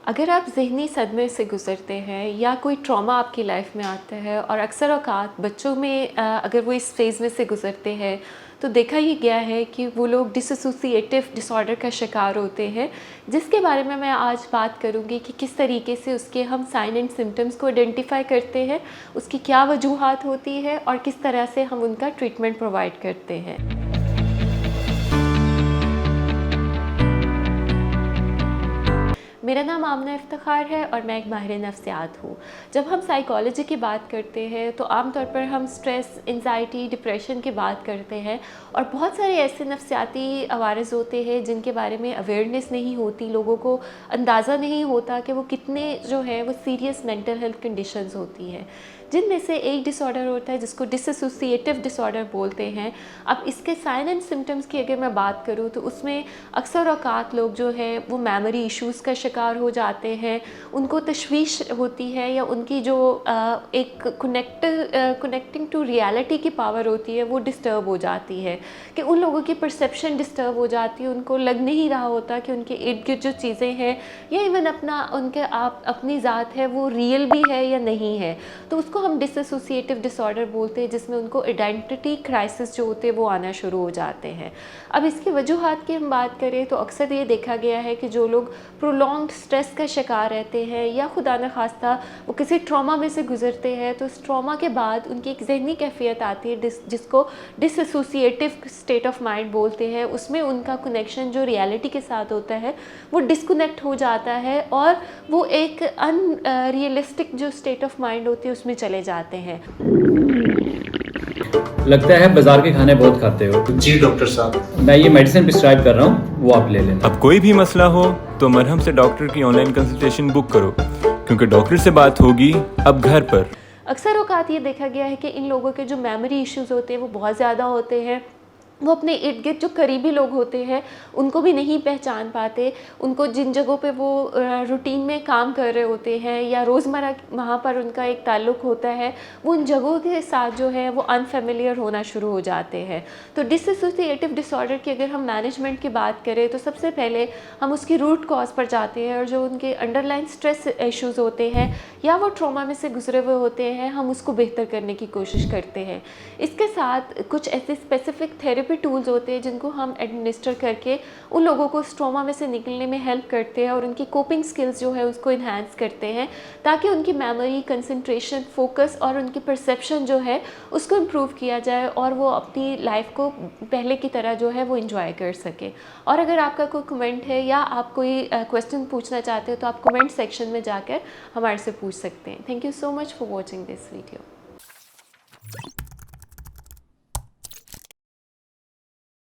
अगर आप ज़हनी सदमे से गुज़रते हैं या कोई ट्रॉमा आपकी लाइफ में आता है और अक्सर औक़ात बच्चों में अगर वो इस फेज़ में से गुज़रते हैं तो देखा ही गया है कि वो लोग डिसोसिएटिव डिसऑर्डर का शिकार होते हैं, जिसके बारे में मैं आज बात करूँगी कि किस तरीके से उसके हम साइन एंड सिम्टम्स को आइडेंटिफ़ाई करते हैं, उसकी क्या वजूहात होती है और किस तरह से हम उनका ट्रीटमेंट प्रोवाइड करते हैं। मेरा नाम आमना इफ्तिखार है और मैं एक माहिर नफ्सियात हूँ। जब हम साइकोलॉजी की बात करते हैं तो आमतौर पर हम स्ट्रेस, एंजाइटी, डिप्रेशन की बात करते हैं और बहुत सारे ऐसे नफ्सियाती अवारिज़ होते हैं जिनके बारे में अवेयरनेस नहीं होती, लोगों को अंदाज़ा नहीं होता कि वो कितने जो है वो सीरियस मेंटल हेल्थ कंडीशंस होती हैं। जिनमें से एक डिसऑर्डर होता है जिसको डिसोसिएटिव डिसऑर्डर बोलते हैं। अब इसके साइन एंड सिम्टम्स की अगर मैं बात करूँ तो उसमें अक्सर औक़ात लोग जो है वो मेमोरी इश्यूज़ का शिकार हो जाते हैं, उनको तशवीश होती है या उनकी जो एक कनेक्टिंग टू रियलिटी की पावर होती है वो डिस्टर्ब हो जाती है, कि उन लोगों की परसेप्शन डिस्टर्ब हो जाती है, उनको लग नहीं रहा होता कि उनके इर्द गिर्द जो चीज़ें हैं या इवन उनके अपनी ज़ात है वो रियल भी है या नहीं है। तो उसको हम डिसोसिएटिव डिसऑर्डर बोलते हैं, जिसमें उनको आइडेंटिटी क्राइसिस जो होते हैं वो आना शुरू हो जाते हैं। अब इसकी वजूहात की हम बात करें तो अक्सर ये देखा गया है कि जो लोग प्रोलॉन्ग्ड स्ट्रेस का शिकार रहते हैं या खुदा न खास्ता वो किसी ट्रॉमा में से गुजरते हैं तो इस ट्रॉमा के बाद उनकी एक जहनी कैफियत आती है जिसको डिसोसिएटिव स्टेट ऑफ माइंड बोलते हैं। उसमें उनका कनेक्शन जो रियलिटी के साथ होता है वो डिस्कनेक्ट हो जाता है और वो एक अनरियलिस्टिक जो स्टेट ऑफ माइंड होती है उसमें चले जाते हैं। लगता है बाजार के खाने बहुत खाते हो। जी डॉक्टर साहब, मैं ये मेडिसिन प्रिस्क्राइब कर रहा हूँ, वो आप ले लेना। अब कोई भी मसला हो तो मरहम से डॉक्टर की ऑनलाइन कंसल्टेशन बुक करो, क्योंकि डॉक्टर से बात होगी अब घर पर। अक्सर औक़ात ये देखा गया है कि इन लोगों के जो मेमोरी इश्यूज़ होते हैं वो बहुत ज़्यादा होते हैं। वो अपने इर्द गिर्द जो करीबी लोग होते हैं उनको भी नहीं पहचान पाते, उनको जिन जगहों पे वो रूटीन में काम कर रहे होते हैं या रोज़मर्रा वहाँ पर उनका एक ताल्लुक़ होता है, वो उन जगहों के साथ जो है वो अनफेमिलियर होना शुरू हो जाते हैं। तो डिसोसिएटिव डिसऑर्डर की अगर हम मैनेजमेंट की बात करें तो सबसे पहले हम उसकी रूट कॉज पर जाते हैं और जो उनके अंडरलाइन स्ट्रेस इश्यूज़ होते हैं या वो ट्रॉमा में से गुजरे हुए होते हैं हम उसको बेहतर करने की कोशिश करते हैं। इसके साथ कुछ ऐसे स्पेसिफिक थेरेपी टूल्स होते हैं जिनको हम एडमिनिस्टर करके उन लोगों को ट्रॉमा में से निकलने में हेल्प करते हैं और उनकी कोपिंग स्किल्स जो है उसको इन्हांस करते हैं, ताकि उनकी मेमोरी, कंसंट्रेशन, फोकस और उनकी परसेप्शन जो है उसको इम्प्रूव किया जाए और वो अपनी लाइफ को पहले की तरह जो है वो इंजॉय कर सके। और अगर आपका कोई कमेंट है या आप कोई क्वेश्चन पूछना चाहते हो तो आप कमेंट सेक्शन में जाकर हमारे से पूछ सकते हैं। Thank you so much for watching this video.